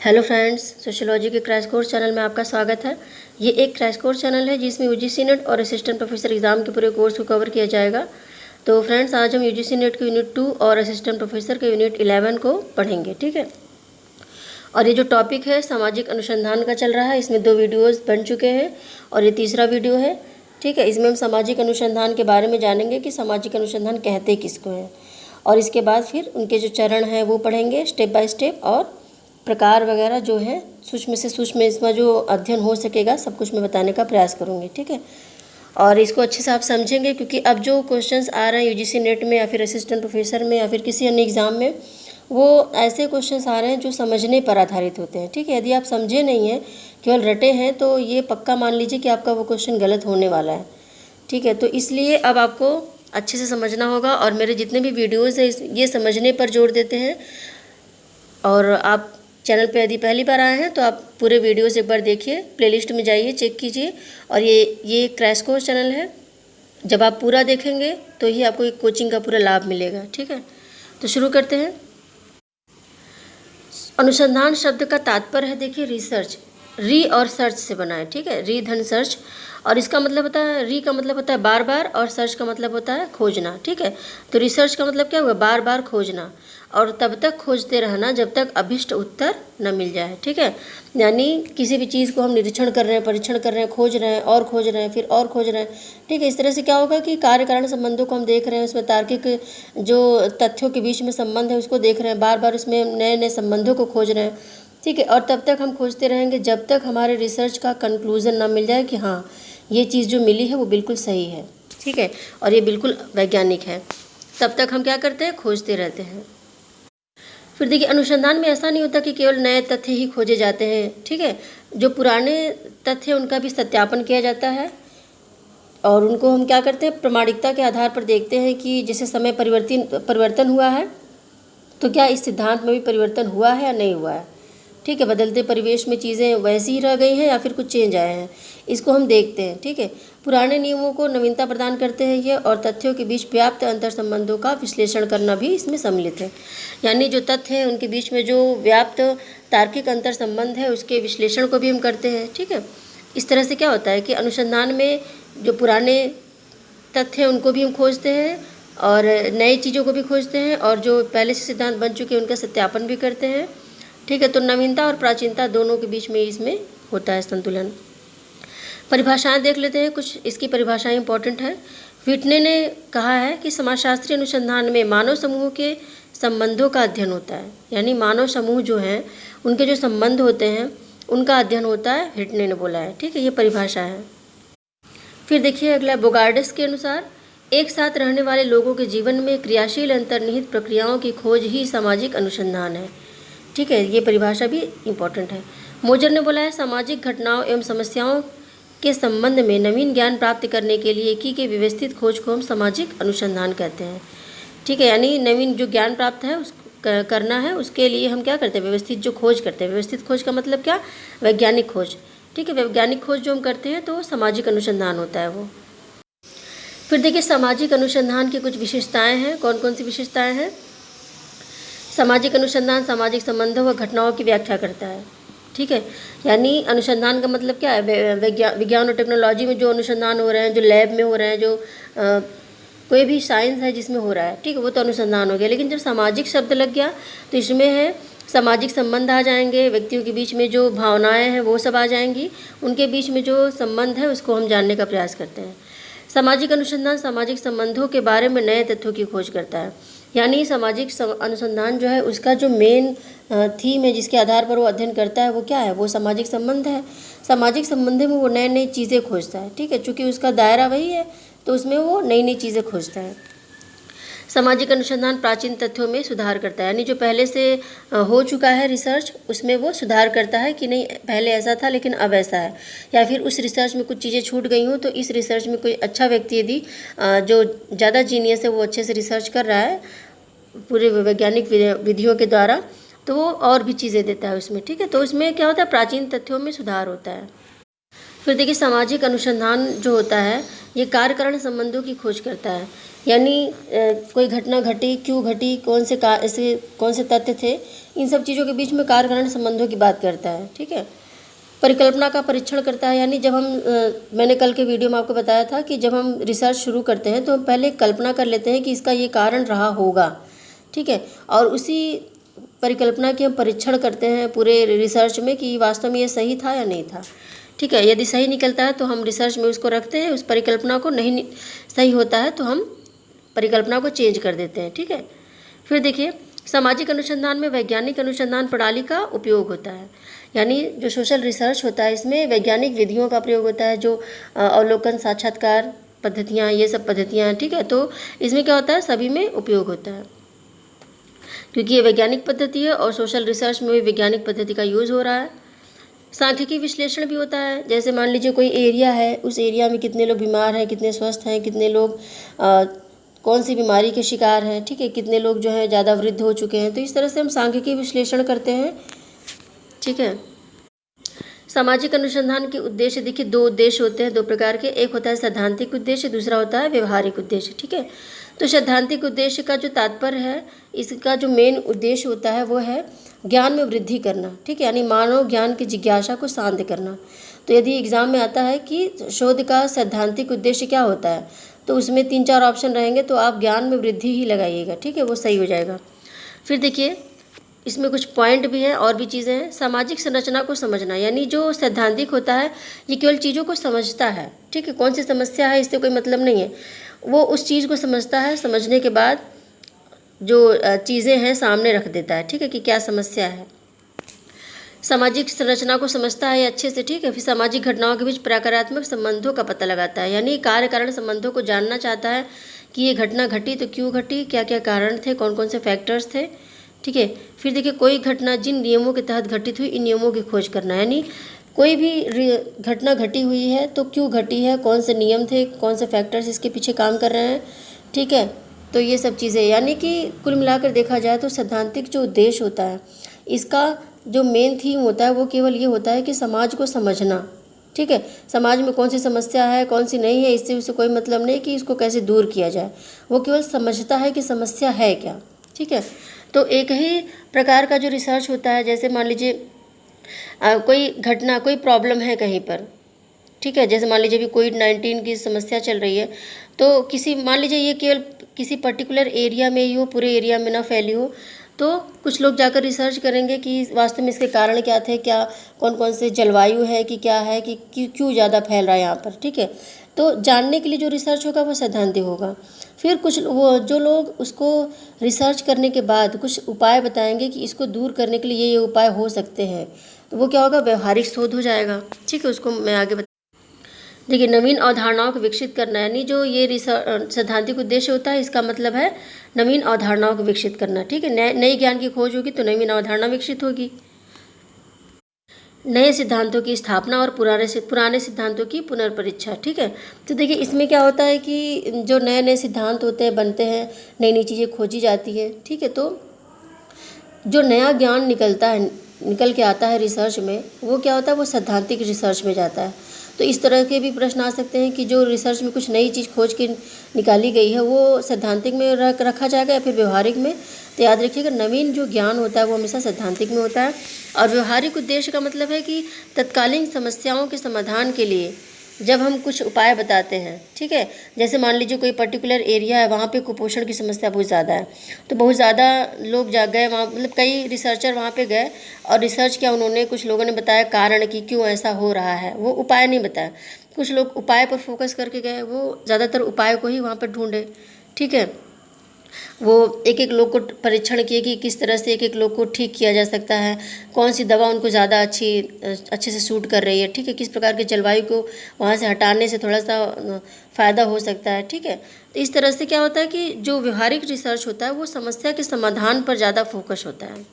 Hello friends, sociology के crash course channel में आपका स्वागत है। ये एक क्रैश कोर्स चैनल है जिसमें यूजीसी नेट और असिस्टेंट प्रोफेसर एग्ज़ाम के पूरे कोर्स को कवर किया जाएगा। तो फ्रेंड्स, आज हम यूजीसी नेट के यूनिट 2 और असिस्टेंट प्रोफेसर के यूनिट 11 को पढ़ेंगे, ठीक है। और ये जो टॉपिक है सामाजिक अनुसंधान का चल रहा है, इसमें 2 वीडियोज़ बन चुके हैं और ये तीसरा वीडियो है, ठीक है। इसमें हम सामाजिक अनुसंधान के बारे में जानेंगे कि सामाजिक अनुसंधान कहते किसको हैं, और इसके बाद फिर उनके जो चरण हैं वो पढ़ेंगे स्टेप बाय स्टेप, और प्रकार वगैरह जो है सूक्ष्म से सूक्ष्म इसमें जो अध्ययन हो सकेगा सब कुछ मैं बताने का प्रयास करूँगी, ठीक है। और इसको अच्छे से आप समझेंगे क्योंकि अब जो क्वेश्चंस आ रहे हैं यूजीसी नेट में या फिर असिस्टेंट प्रोफेसर में या फिर किसी अन्य एग्ज़ाम में, वो ऐसे क्वेश्चंस आ रहे हैं जो समझने पर आधारित होते हैं, ठीक है। यदि आप समझे नहीं हैं, केवल रटे हैं, तो ये पक्का मान लीजिए कि आपका वो क्वेश्चन गलत होने वाला है, ठीक है। तो इसलिए अब आपको अच्छे से समझना होगा, और मेरे जितने भी वीडियोज़ हैं ये समझने पर जोर देते हैं। और आप चैनल पे यदि पहली बार आए हैं तो आप पूरे वीडियोस एक बार देखिए, प्लेलिस्ट में जाइए, चेक कीजिए। और ये क्रैश कोर्स चैनल है, जब आप पूरा देखेंगे तो ही आपको एक कोचिंग का पूरा लाभ मिलेगा, ठीक है। तो शुरू करते हैं। अनुसंधान शब्द का तात्पर्य है, देखिए, रिसर्च। री और सर्च से बना है, ठीक है। री धन सर्च, और इसका मतलब होता है, री का मतलब होता है बार बार, और सर्च का मतलब होता है खोजना, ठीक है। तो रिसर्च का मतलब क्या हुआ, बार बार खोजना, और तब तक खोजते रहना जब तक अभिष्ट उत्तर न मिल जाए, ठीक है। यानी किसी भी चीज़ को हम निरीक्षण कर रहे हैं, परीक्षण कर रहे हैं, खोज रहे हैं और खोज रहे हैं, फिर और खोज रहे हैं, ठीक है। इस तरह से क्या होगा कि कार्य कारण संबंधों को हम देख रहे हैं, उसमें तार्किक जो तथ्यों के बीच में संबंध है उसको देख रहे हैं, बार बार उसमें नए नए संबंधों को खोज रहे हैं, ठीक है। और तब तक हम खोजते रहेंगे जब तक हमारे रिसर्च का कंक्लूज़न ना मिल जाए कि हाँ, ये चीज़ जो मिली है वो बिल्कुल सही है, ठीक है, और ये बिल्कुल वैज्ञानिक है। तब तक हम क्या करते हैं, खोजते रहते हैं। फिर देखिए, अनुसंधान में ऐसा नहीं होता कि केवल नए तथ्य ही खोजे जाते हैं, ठीक है। जो पुराने तथ्य उनका भी सत्यापन किया जाता है, और उनको हम क्या करते हैं, प्रामाणिकता के आधार पर देखते हैं कि जैसे समय परिवर्तन हुआ है, तो क्या इस सिद्धांत में भी परिवर्तन हुआ है या नहीं हुआ है, ठीक है। बदलते परिवेश में चीज़ें वैसी ही रह गई हैं या फिर कुछ चेंज आए हैं, इसको हम देखते हैं, ठीक है। पुराने नियमों को नवीनता प्रदान करते हैं ये, और तथ्यों के बीच व्याप्त अंतर संबंधों का विश्लेषण करना भी इसमें सम्मिलित है। यानी जो तथ्य हैं उनके बीच में जो व्याप्त तार्किक अंतर संबंध है उसके विश्लेषण को भी हम करते हैं, ठीक है। इस तरह से क्या होता है कि अनुसंधान में जो पुराने तथ्य हैं उनको भी हम खोजते हैं, और नई चीज़ों को भी खोजते हैं, और जो पहले से सिद्धांत बन चुके हैं उनका सत्यापन भी करते हैं, ठीक है। तो नवीनता और प्राचीनता दोनों के बीच में इसमें होता है संतुलन। परिभाषाएं देख लेते हैं, कुछ इसकी परिभाषाएं इंपॉर्टेंट है। व्हिटने ने कहा है कि समाजशास्त्रीय अनुसंधान में मानव समूह के संबंधों का अध्ययन होता है, यानी मानव समूह जो हैं उनके जो संबंध होते हैं उनका अध्ययन होता है, व्हिटने ने बोला है, ठीक है। ये परिभाषा है। फिर देखिए अगला, बोगार्डस के अनुसार एक साथ रहने वाले लोगों के जीवन में क्रियाशील अंतर्निहित प्रक्रियाओं की खोज ही सामाजिक अनुसंधान है, ठीक है। ये परिभाषा भी इम्पॉर्टेंट है। मोजर ने बोला है, सामाजिक घटनाओं एवं समस्याओं के संबंध में नवीन ज्ञान प्राप्त करने के लिए की गई व्यवस्थित खोज को हम सामाजिक अनुसंधान कहते हैं, ठीक है। यानी नवीन जो ज्ञान प्राप्त है उसको करना है, उसके लिए हम क्या करते हैं, व्यवस्थित जो खोज करते हैं। व्यवस्थित खोज का मतलब क्या, वैज्ञानिक खोज, ठीक है। वैज्ञानिक खोज जो हम करते हैं तो सामाजिक अनुसंधान होता है वो। फिर देखिए, सामाजिक अनुसंधान की कुछ विशेषताएं हैं। कौन कौन सी विशेषताएं हैं। सामाजिक अनुसंधान सामाजिक संबंधों व घटनाओं की व्याख्या करता है, ठीक है। यानी अनुसंधान का मतलब क्या है, विज्ञान और टेक्नोलॉजी में जो अनुसंधान हो रहे हैं, जो लैब में हो रहे हैं, जो कोई भी साइंस है जिसमें हो रहा है, ठीक है, वो तो अनुसंधान हो गया। लेकिन जब सामाजिक शब्द लग गया तो इसमें है सामाजिक संबंध आ जाएंगे, व्यक्तियों के बीच में जो भावनाएं हैं वो सब आ जाएंगी, उनके बीच में जो संबंध है उसको हम जानने का प्रयास करते हैं। सामाजिक अनुसंधान सामाजिक संबंधों के बारे में नए तथ्यों की खोज करता है। यानी सामाजिक अनुसंधान जो है उसका जो मेन थीम है जिसके आधार पर वो अध्ययन करता है वो क्या है, वो सामाजिक संबंध है। सामाजिक संबंध में वो नई नई चीज़ें खोजता है, ठीक है। चूँकि उसका दायरा वही है तो उसमें वो नई नई चीज़ें खोजता है। सामाजिक अनुसंधान प्राचीन तथ्यों में सुधार करता है, यानी जो पहले से हो चुका है रिसर्च उसमें वो सुधार करता है कि नहीं पहले ऐसा था लेकिन अब ऐसा है, या फिर उस रिसर्च में कुछ चीज़ें छूट गई हों तो इस रिसर्च में कोई अच्छा व्यक्ति यदि जो ज़्यादा जीनियस है वो अच्छे से रिसर्च कर रहा है पूरे वैज्ञानिक विधियों के द्वारा, तो वो और भी चीज़ें देता है उसमें, ठीक है। तो उसमें क्या होता है, प्राचीन तथ्यों में सुधार होता है। फिर देखिए, सामाजिक अनुसंधान जो होता है ये कार्यकारण संबंधों की खोज करता है। यानी कोई घटना घटी, क्यों घटी, कौन से तथ्य थे, इन सब चीज़ों के बीच में कार्य कारण संबंधों की बात करता है। ठीक है। परिकल्पना का परीक्षण करता है, यानी जब हम मैंने कल के वीडियो में आपको बताया था कि जब हम रिसर्च शुरू करते हैं तो हम पहले कल्पना कर लेते हैं कि इसका ये कारण रहा होगा। ठीक है। और उसी परिकल्पना की हम परीक्षण करते हैं पूरे रिसर्च में कि वास्तव में ये सही था या नहीं था। ठीक है। यदि सही निकलता है तो हम रिसर्च में उसको रखते हैं, उस परिकल्पना को नहीं सही होता है तो हम परिकल्पना को चेंज कर देते हैं। ठीक है। फिर देखिए, सामाजिक अनुसंधान में वैज्ञानिक अनुसंधान प्रणाली का उपयोग होता है, यानी जो सोशल रिसर्च होता है इसमें वैज्ञानिक विधियों का प्रयोग होता है, जो अवलोकन, साक्षात्कार पद्धतियाँ, ये सब पद्धतियाँ। ठीक है। तो इसमें क्या होता है, सभी में उपयोग होता है, क्योंकि ये वैज्ञानिक पद्धति है और सोशल रिसर्च में भी वैज्ञानिक पद्धति का यूज़ हो रहा है। सांख्यिकी विश्लेषण भी होता है, जैसे मान लीजिए कोई एरिया है, उस एरिया में कितने लोग बीमार हैं, कितने स्वस्थ हैं, कितने लोग कौन सी बीमारी के शिकार हैं। ठीक है। कितने लोग जो है ज़्यादा वृद्ध हो चुके हैं, तो इस तरह से हम सांख्यिकी विश्लेषण करते हैं। ठीक है। सामाजिक अनुसंधान के उद्देश्य, देखिए दो उद्देश्य होते हैं, दो प्रकार के, एक होता है सैद्धांतिक उद्देश्य, दूसरा होता है व्यवहारिक उद्देश्य। ठीक है। तो सैद्धांतिक उद्देश्य का जो तात्पर्य है, इसका जो मेन उद्देश्य होता है वो है ज्ञान में वृद्धि करना। ठीक है। यानी मानव ज्ञान की जिज्ञासा को शांत करना। तो यदि एग्जाम में आता है कि शोध का सैद्धांतिक उद्देश्य क्या होता है, तो उसमें 3-4 ऑप्शन रहेंगे, तो आप ज्ञान में वृद्धि ही लगाइएगा। ठीक है, वो सही हो जाएगा। फिर देखिए, इसमें कुछ पॉइंट भी हैं और भी चीज़ें हैं। सामाजिक संरचना को समझना, यानी जो सैद्धांतिक होता है ये केवल चीज़ों को समझता है। ठीक है। कौन सी समस्या है इससे कोई मतलब नहीं है, वो उस चीज़ को समझता है, समझने के बाद जो चीज़ें हैं सामने रख देता है। ठीक है, कि क्या समस्या है। सामाजिक संरचना को समझता है अच्छे से। ठीक है। फिर सामाजिक घटनाओं के बीच प्रकारात्मक संबंधों का पता लगाता है, यानी कार्य कारण संबंधों को जानना चाहता है कि ये घटना घटी तो क्यों घटी, क्या क्या कारण थे, कौन कौन से फैक्टर्स थे। ठीक है। फिर देखिए, कोई घटना जिन नियमों के तहत घटित हुई, इन नियमों की खोज करना, यानी कोई भी घटना घटी हुई है तो क्यों घटी है, कौन से नियम थे, कौन से फैक्टर्स इसके पीछे काम कर रहे हैं। ठीक है। तो ये सब चीज़ें, यानी कि कुल मिलाकर देखा जाए तो सैद्धांतिक जो उद्देश्य होता है, इसका जो मेन थीम होता है वो केवल ये होता है कि समाज को समझना। ठीक है। समाज में कौन सी समस्या है, कौन सी नहीं है, इससे उसे कोई मतलब नहीं कि इसको कैसे दूर किया जाए, वो केवल समझता है कि समस्या है क्या। ठीक है। तो एक ही प्रकार का जो रिसर्च होता है, जैसे मान लीजिए कोई घटना, कोई प्रॉब्लम है कहीं पर। ठीक है। जैसे मान लीजिए अभी कोविड-19 की समस्या चल रही है, तो किसी, मान लीजिए ये केवल किसी पर्टिकुलर एरिया में ही हो, पूरे एरिया में ना फैली हो, तो कुछ लोग जाकर रिसर्च करेंगे कि वास्तव में इसके कारण क्या थे, क्या कौन कौन से जलवायु है, कि क्या है, कि क्यों ज़्यादा फैल रहा है यहाँ पर। ठीक है। तो जानने के लिए जो रिसर्च होगा वो सैद्धांतिक होगा। फिर कुछ वो जो लोग उसको रिसर्च करने के बाद कुछ उपाय बताएंगे कि इसको दूर करने के लिए ये उपाय हो सकते हैं, तो वो क्या होगा, व्यवहारिक शोध हो जाएगा। ठीक है। उसको मैं आगे देखिए, नवीन अवधारणाओं को विकसित करना, यानी जो ये रिसर्च सैद्धांतिक उद्देश्य होता है, इसका मतलब है नवीन अवधारणाओं को विकसित करना। ठीक है। नई ज्ञान की खोज होगी तो नवीन अवधारणा विकसित होगी। नए सिद्धांतों की स्थापना और पुराने सिद्धांतों की पुनर्परीक्षा। ठीक है। तो देखिए, इसमें क्या होता है कि जो नए नए सिद्धांत होते हैं, बनते हैं, नई नई चीज़ें खोजी जाती है। ठीक है। तो जो नया ज्ञान निकल के आता है रिसर्च में, वो क्या होता है, वो सैद्धांतिक रिसर्च में जाता है। तो इस तरह के भी प्रश्न आ सकते हैं कि जो रिसर्च में कुछ नई चीज़ खोज के निकाली गई है वो सैद्धांतिक में रखा जाएगा या फिर व्यवहारिक में। तो याद रखिएगा, नवीन जो ज्ञान होता है वो हमेशा सैद्धांतिक में होता है, और व्यवहारिक उद्देश्य का मतलब है कि तत्कालीन समस्याओं के समाधान के लिए जब हम कुछ उपाय बताते हैं। ठीक है। जैसे मान लीजिए कोई पर्टिकुलर एरिया है, वहाँ पे कुपोषण की समस्या बहुत ज़्यादा है, तो बहुत ज़्यादा लोग जा गए वहाँ, मतलब कई रिसर्चर वहाँ पे गए और रिसर्च किया उन्होंने। कुछ लोगों ने बताया कारण कि क्यों ऐसा हो रहा है, वो उपाय नहीं बताया। कुछ लोग उपाय पर फोकस करके गए, वो ज़्यादातर उपाय को ही वहाँ पर ढूंढे। ठीक है। वो एक एक लोग को परीक्षण किए कि किस तरह से एक एक लोग को ठीक किया जा सकता है, कौन सी दवा उनको ज़्यादा अच्छे से सूट कर रही है। ठीक है। किस प्रकार के जलवायु को वहाँ से हटाने से थोड़ा सा फ़ायदा हो सकता है। ठीक है। तो इस तरह से क्या होता है कि जो व्यवहारिक रिसर्च होता है वो समस्या के समाधान पर ज़्यादा फोकस होता है।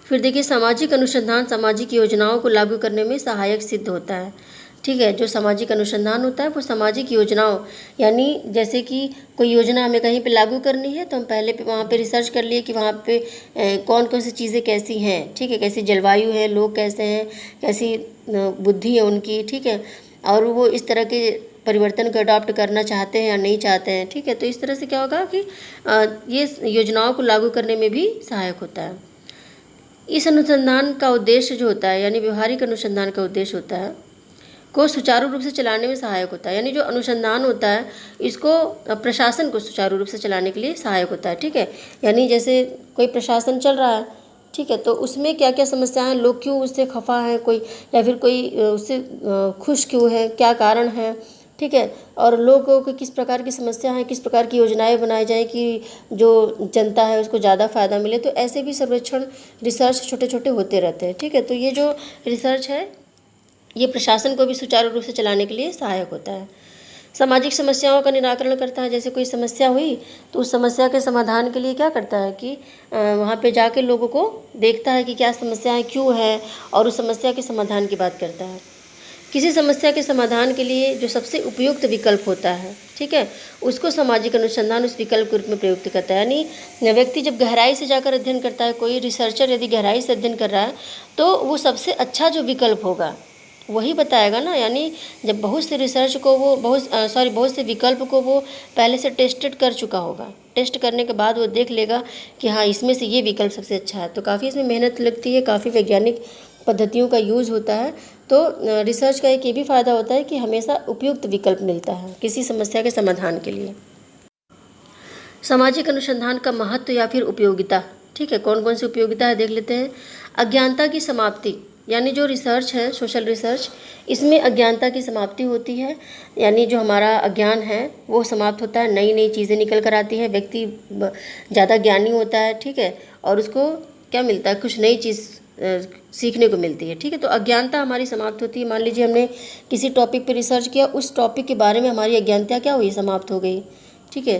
फिर देखिए, सामाजिक अनुसंधान सामाजिक योजनाओं को लागू करने में सहायक सिद्ध होता है। ठीक है। जो सामाजिक अनुसंधान होता है वो सामाजिक योजनाओं, यानी जैसे कि कोई योजना हमें कहीं पे लागू करनी है तो हम पहले वहाँ पे रिसर्च कर लिए कि वहाँ पे कौन कौन सी चीज़ें कैसी हैं। ठीक है। कैसी जलवायु है, लोग कैसे हैं, कैसी बुद्धि है उनकी। ठीक है। और वो इस तरह के परिवर्तन को अडॉप्ट करना चाहते हैं या नहीं चाहते हैं, ठीक है। तो इस तरह से क्या होगा कि ये योजनाओं को लागू करने में भी सहायक होता है। इस अनुसंधान का उद्देश्य जो होता है, यानी व्यवहारिक अनुसंधान का उद्देश्य होता है, को सुचारू रूप से चलाने में सहायक होता है। यानी जो अनुसंधान होता है इसको प्रशासन को सुचारू रूप से चलाने के लिए सहायक होता है, ठीक है। यानी जैसे कोई प्रशासन चल रहा है, ठीक है, तो उसमें क्या क्या समस्याएं, लोग क्यों उससे खफा हैं, कोई या फिर कोई उससे खुश क्यों है, क्या कारण है, ठीक है, और लोगों को किस प्रकार की समस्या है, किस प्रकार की योजनाएं बनाई जाए कि जो जनता है उसको ज़्यादा फ़ायदा मिले। तो ऐसे भी सर्वेक्षण, रिसर्च छोटे छोटे होते रहते हैं, ठीक है। तो ये जो रिसर्च है ये प्रशासन को भी सुचारू रूप से चलाने के लिए सहायक होता है। सामाजिक समस्याओं का निराकरण करता है। जैसे कोई समस्या हुई तो उस समस्या के समाधान के लिए क्या करता है कि वहाँ पे जाके लोगों को देखता है कि क्या समस्याएं क्यों हैं और उस समस्या के समाधान की बात करता है। किसी समस्या के समाधान के लिए जो सबसे उपयुक्त विकल्प होता है, ठीक है, उसको सामाजिक अनुसंधान उस विकल्प के रूप में प्रयुक्त करता है। यानी व्यक्ति जब गहराई से जाकर अध्ययन करता है, कोई रिसर्चर यदि गहराई से अध्ययन कर रहा है तो वो सबसे अच्छा जो विकल्प होगा वही बताएगा ना। यानी जब बहुत से रिसर्च को वो बहुत से विकल्प को वो पहले से टेस्टेड कर चुका होगा, टेस्ट करने के बाद वो देख लेगा कि हाँ इसमें से ये विकल्प सबसे अच्छा है। तो काफ़ी इसमें मेहनत लगती है, काफ़ी वैज्ञानिक पद्धतियों का यूज़ होता है। तो रिसर्च का एक ये भी फ़ायदा होता है कि हमेशा उपयुक्त विकल्प मिलता है किसी समस्या के समाधान के लिए। सामाजिक अनुसंधान का महत्व या फिर उपयोगिता, ठीक है, कौन कौन सी उपयोगिता है देख लेते हैं। अज्ञानता की समाप्ति, यानी जो रिसर्च है, सोशल रिसर्च, इसमें अज्ञानता की समाप्ति होती है। यानी जो हमारा अज्ञान है वो समाप्त होता है, नई नई चीज़ें निकल कर आती है, व्यक्ति ज़्यादा ज्ञानी होता है, ठीक है, और उसको क्या मिलता है, कुछ नई चीज़ सीखने को मिलती है, ठीक है। तो अज्ञानता हमारी समाप्त होती है। मान लीजिए हमने किसी टॉपिक पे रिसर्च किया, उस टॉपिक के बारे में हमारी अज्ञानता क्या हुई, समाप्त हो गई, ठीक है।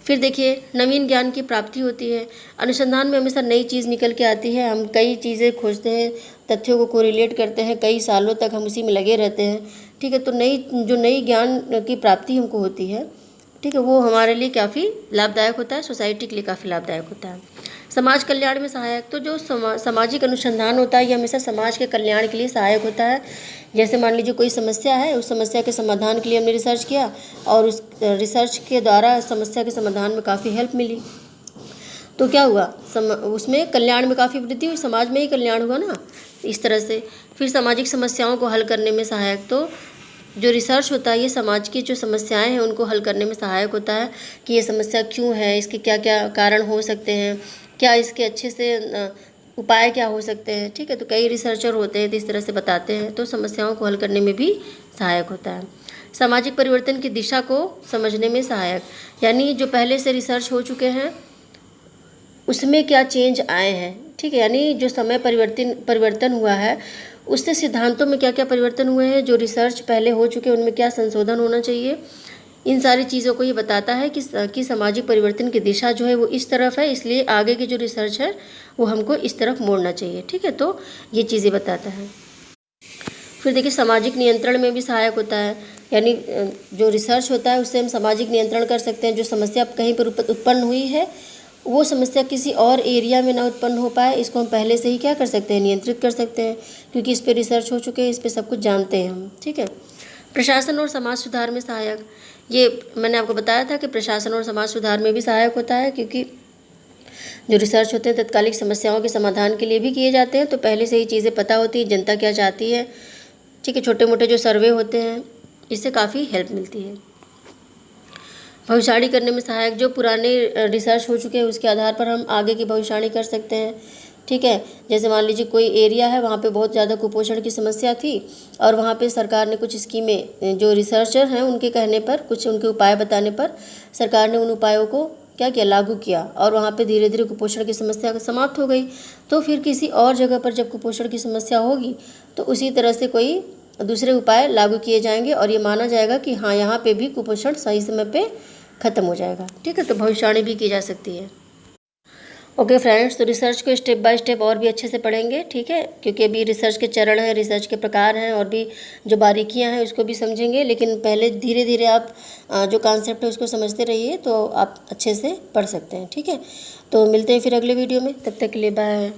फिर देखिए नवीन ज्ञान की प्राप्ति होती है। अनुसंधान में हमेशा नई चीज़ निकल के आती है, हम कई चीज़ें खोजते हैं, तथ्यों को कोरिलेट करते हैं, कई सालों तक हम उसी में लगे रहते हैं, ठीक है। तो नई ज्ञान की प्राप्ति हमको होती है, ठीक है, वो हमारे लिए काफ़ी लाभदायक होता है, सोसाइटी के लिए काफ़ी लाभदायक होता है। समाज कल्याण में सहायक, तो जो सामाजिक अनुसंधान होता है ये हमेशा समाज के कल्याण के लिए सहायक होता है। जैसे मान लीजिए कोई समस्या है, उस समस्या के समाधान के लिए हमने रिसर्च किया और उस रिसर्च के द्वारा समस्या के समाधान में काफ़ी हेल्प मिली, तो क्या हुआ, उसमें कल्याण में काफ़ी वृद्धि हुई, समाज में ही कल्याण हुआ ना, इस तरह से। फिर सामाजिक समस्याओं को हल करने में सहायक, तो जो रिसर्च होता है ये समाज की जो समस्याएं हैं उनको हल करने में सहायक होता है कि ये समस्या क्यों है, इसके क्या क्या कारण हो सकते हैं, क्या इसके अच्छे से उपाय क्या हो सकते हैं, ठीक है। तो कई रिसर्चर होते हैं तो इस तरह से बताते हैं, तो समस्याओं को हल करने में भी सहायक होता है। सामाजिक परिवर्तन की दिशा को समझने में सहायक, यानी जो पहले से रिसर्च हो चुके हैं उसमें क्या चेंज आए हैं, ठीक है, यानी जो समय परिवर्तन हुआ है उससे सिद्धांतों में क्या क्या परिवर्तन हुए हैं, जो रिसर्च पहले हो चुके हैं उनमें क्या संशोधन होना चाहिए, इन सारी चीज़ों को ये बताता है कि सामाजिक परिवर्तन की दिशा जो है वो इस तरफ है, इसलिए आगे की जो रिसर्च है वो हमको इस तरफ मोड़ना चाहिए, ठीक है। तो ये चीज़ें बताता है। फिर देखिए सामाजिक नियंत्रण में भी सहायक होता है, यानी जो रिसर्च होता है उससे हम सामाजिक नियंत्रण कर सकते हैं। जो समस्या कहीं पर उत्पन्न हुई है वो समस्या किसी और एरिया में ना उत्पन्न हो पाए, इसको हम पहले से ही क्या कर सकते हैं, नियंत्रित कर सकते हैं, क्योंकि इस पर रिसर्च हो चुके हैं, इस पर सब कुछ जानते हैं हम, ठीक है। प्रशासन और समाज सुधार में सहायक, ये मैंने आपको बताया था कि प्रशासन और समाज सुधार में भी सहायक होता है, क्योंकि जो रिसर्च होते हैं तत्कालिक समस्याओं के समाधान के लिए भी किए जाते हैं, तो पहले से ही चीज़ें पता होती है, जनता क्या चाहती है, ठीक है। छोटे मोटे जो सर्वे होते हैं इससे काफ़ी हेल्प मिलती है। भविष्यवाणी करने में सहायक, जो पुराने रिसर्च हो चुके हैं उसके आधार पर हम आगे की भविष्यवाणी कर सकते हैं, ठीक है। जैसे मान लीजिए कोई एरिया है वहाँ पे बहुत ज़्यादा कुपोषण की समस्या थी और वहाँ पे सरकार ने कुछ स्कीमें, जो रिसर्चर हैं उनके कहने पर, कुछ उनके उपाय बताने पर सरकार ने उन उपायों को क्या किया, लागू किया, और वहाँ पे धीरे धीरे कुपोषण की समस्या समाप्त हो गई। तो फिर किसी और जगह पर जब कुपोषण की समस्या होगी तो उसी तरह से कोई दूसरे उपाय लागू किए जाएंगे और ये माना जाएगा कि हाँ यहाँ पे भी कुपोषण सही समय पे ख़त्म हो जाएगा, ठीक है। तो भविष्यवाणी भी की जा सकती है। ओके फ्रेंड्स, तो रिसर्च को स्टेप बाय स्टेप और भी अच्छे से पढ़ेंगे, ठीक है, क्योंकि अभी रिसर्च के चरण हैं, रिसर्च के प्रकार हैं और भी जो बारीकियां हैं उसको भी समझेंगे, लेकिन पहले धीरे धीरे आप जो कॉन्सेप्ट है उसको समझते रहिए तो आप अच्छे से पढ़ सकते हैं, ठीक है। तो मिलते हैं फिर अगले वीडियो में, तब तक के लिए बाय।